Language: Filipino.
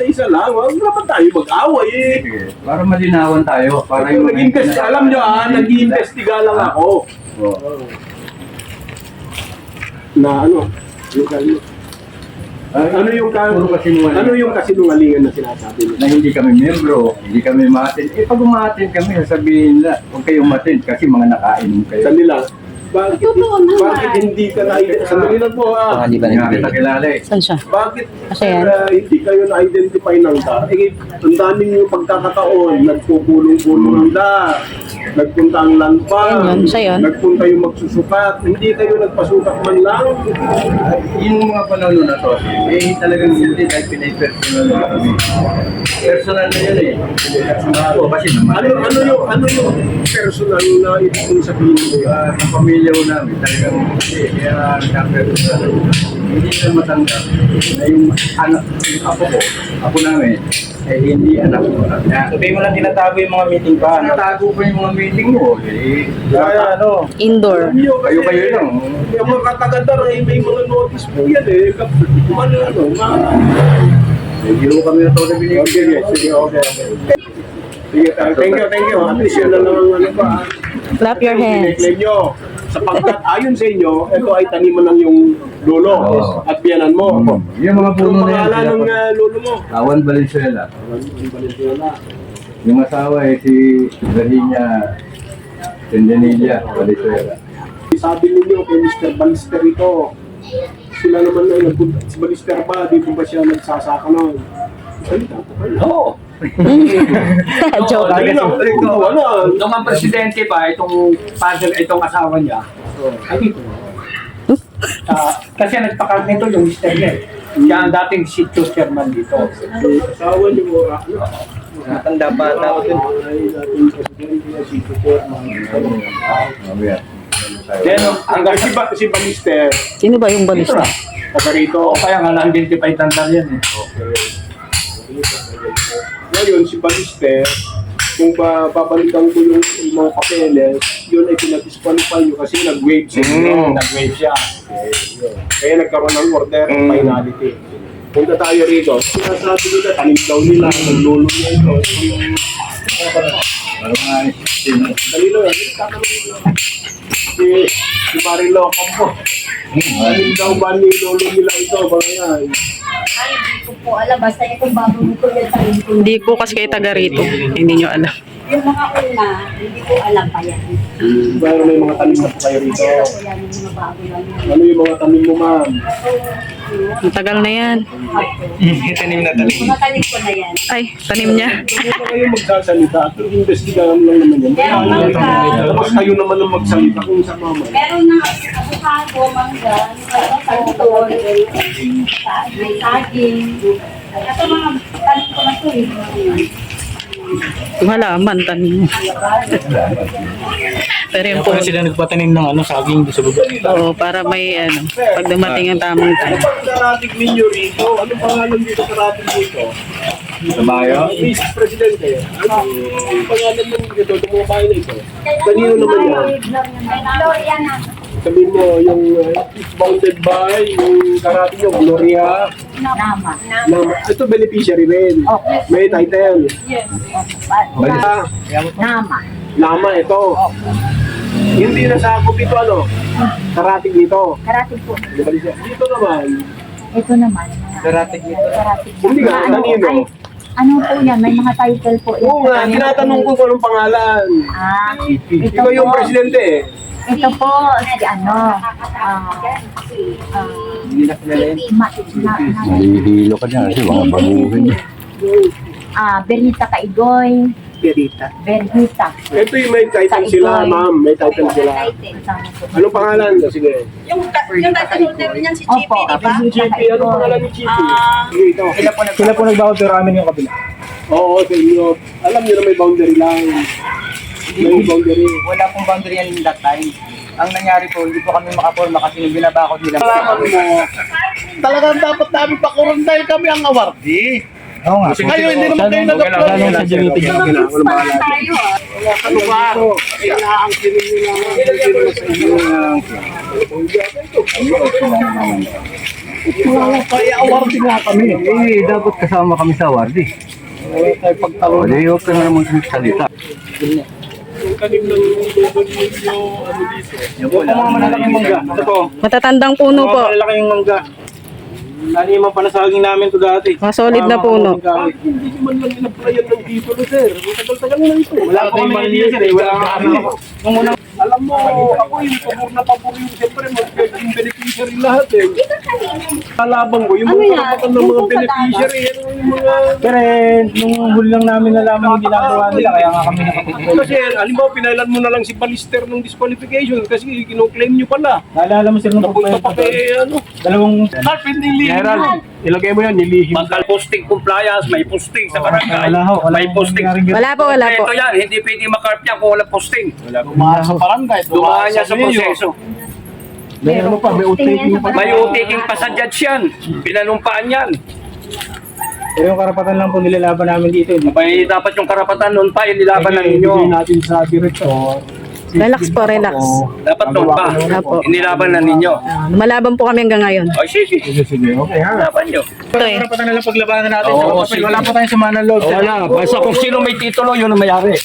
Isa lang, huwag naman tayo mag-away eh. Sige, para malinawan tayo. Para yung Alam nyo nag-iimbestiga lang ako. Oo. Na ano, ano yung kasinungalingan na sinasabi mo? Na hindi kami membro, hindi kami umatin. Pag umatin kami, sabihin nila, huwag kayong umatin kasi mga nakainom kayo. Kanila, bakit hindi ka na-identify? Sandali lang po Hindi ba Hindi kita kilala eh. Saan siya? Bakit Kasi yan. hindi kayo na-identify ng DA? Ang daming yung pagkakataon, nagpupulong-pulong na, nagpunta ang Lanpang, Ayun, siya yun. nagpunta yung magsusukat, hindi kayo nagpasukat man lang. Yung mga panahon na to, talagang hindi dahil pinay-personal na kami. Personal na yun eh. Ako kasi naman. Ano yung personal na ibig kong sabihin mo? Sa pamilya ko namin, talagang hindi. Kaya nagka-personal. Hindi na matanggap na yung anak, yung apo namin, eh hindi anak ko. Sabihin mo lang tinatago yung mga meeting pa. Natago pa yung mga meeting mo. Eh, Kaya Indoor. kayo lang. Yung mga katagadar ay may mga notice po yan eh. Hindi mo kami na ito na binibigyan. Sige, okay. Sige, thank you. At least yun na lang ang ano pa. Clap your hands. Claim nyo. Sapagkat ayon sa inyo, ito ay taniman ng yung lolo at biyanan mo. Yung mga puno Anong na pangalan ng lolo mo? Awan Valenzuela. Yung asawa ay si Virginia Tendenilla Valenzuela. Sabi ninyo kay Mr. Balister ito, sila naman ay nagpunta. Si Balister ba, dito ba siya nagsasaka nun? Salita po kayo. Oo. Joke. Dali lang, wala. Nung ang presidente pa, itong asawa niya, ay dito. Kasi nagpakal nito yung mister niya. Siya ang dating sitio chairman dito. Asawa niyo mo, ano? Matanda pa tao din. Ay, dating presidente, si Chairman. Mamaya. Then, hanggang Si Balister, Sino ba yung dito balista? na. taga rito. O kaya nga na-identify tanda yan eh. Ngayon, si Balister, kung babalikan ko yung mga papeles, yun ay pinadisqualify nyo kasi nag-waive siya. Nag-wave siya. Kaya nagkaroon ng order of finality. Punta tayo rito. Sinasabi nila, tanim daw nila, naglolo niya ito. Parang nga eh. Dalilo, tatanong nila. Si Marilo Campo. Tanim daw ba ni lolo nila ito? Mga yan. Ay, hindi ko po alam. Basta itong bago ko yung talim ko. Hindi po kasi kayo taga rito. Hindi nyo alam. Yung mga una, hindi ko alam pa yan. Pero may mga tanim na po kayo rito. Kaya ko yan yung mga bago lang yun. Ano yung mga tanim mo, ma'am? Ang tagal na yan. Tanim na talim. Mga talim ko na yan. Ay, tanim niya. Hindi pa kayo magsasalita. At investigahan lang naman yan. Meron mangga. Tapos kayo naman ang magsalita kung sa mama. Meron na avocado, mangga, santol, may saging. Ito mga talim ko na ito eh. Yung halaman, tanim mo. Pero yun po, sila nagpatanim ng saging sa baba nila. oo, para may ano, pag dumating ang tamang time. Ano bang karating ninyo rito? Ano pangalan dito karating dito? Sa bayo? Vice Presidente. Ano ang pangalan mo dito? Itong mga bahay na ito. Kanino naman yan? Gloria na. Sabihin mo, yung bounded by, yung karating nyo, Gloria. Nama. Ito beneficiary rin. Okay. May title. Yes. Balita. Nama. Lama ito. Hindi na sakop ito ano? Karating dito. Karating po. Dito naman. Ito naman. Karating dito. Karating. Hindi ka, kanino? Ay, ano po yan? May mga title po. Oo nga, tinatanong ko kung anong pangalan. Ah, ito Ikaw yung po. presidente eh. Ito po, si ano, Hindi na kilala yun. Nahihilo ka niya kasi mga baguhin niya. Bernita Kaigoy, Perita. Bernita. Ito yung may title sila, ma'am. May title sila. Anong pangalan? Sige. Yung title holder niyan si GP, Opo, di ba? Chippy. Anong pangalan ni Chippy? Sige, ito. Sila po nagbawa pero amin yung kabila. Oo, sa inyo. Alam niyo na may boundary line. May boundary. Wala pong boundary yan in that time. Ang nangyari po, hindi po kami makaporma kasi nung binabakot nila. Malaman mo, talagang dapat namin pakurong dahil kami ang awardee. Oo nga. Kayo, hindi naman kayo nag-apply. Sa GBT. tayo ah. Ano ba? Kailangan kinili nila. Hindi naman sa inyo. Kaya awarding nga kami. Eh, dapat kasama kami sa awarding. Tayo pagtalo O, di huwag ka na naman salita. yung kanim ng yung ano dito. Yan po, Yung mga malalaking mangga. Ito po. Matatandang puno po. Malalaking mangga. Naniman pa na saging namin to dati. Solid na puno. Hindi man lang in-applyan ng titulo, sir. Tagal-tagal na ito. Wala pa kami idea, sir. Wala pa kami. Nung unang, alam mo, ako yung pabor na pabor yung siyempre mag-yung beneficiary lahat eh. Kalabang ko, yung mga karapatan ng mga beneficiary, yan yung mga... Pero nung huli lang namin nalaman yung ginagawa nila, kaya nga kami nakapagpunta. Kasi, halimbawa, pinailan mo na lang si Balister ng disqualification kasi kino-claim nyo pala. Naalala mo sir nung Napunta pa kay, ano, dalawang Carp, hindi lihim yan. Ilagay mo yan, nilihim. Pagka posting compliance, may posting sa barangay. wala ho, wala May ho posting. nangyaring ganun. Wala po, wala po. Ito yan, hindi pwede makarp yan kung wala posting. Dumaan sa barangay, Dumaan niya sa proseso. May ano pa, may outtaking pa. May utiking pa sa judge yan. Pinanumpaan yan. Pero yung karapatan lang po nilalaban namin dito. May dapat yung karapatan noon pa, inilaban na ninyo. Ibigay natin sa director. Relax po, relax. Dapat noon pa. Opo. Inilaban na ninyo. Lumalaban po kami hanggang ngayon. Ay, sige. Sige, okay ha. Laban nyo. Ito eh. Karapatan na lang paglabanan natin. Oo, Kapag sige. wala po tayong sumanan loob. Wala. Basta kung sino may titulo, yun ang mayari.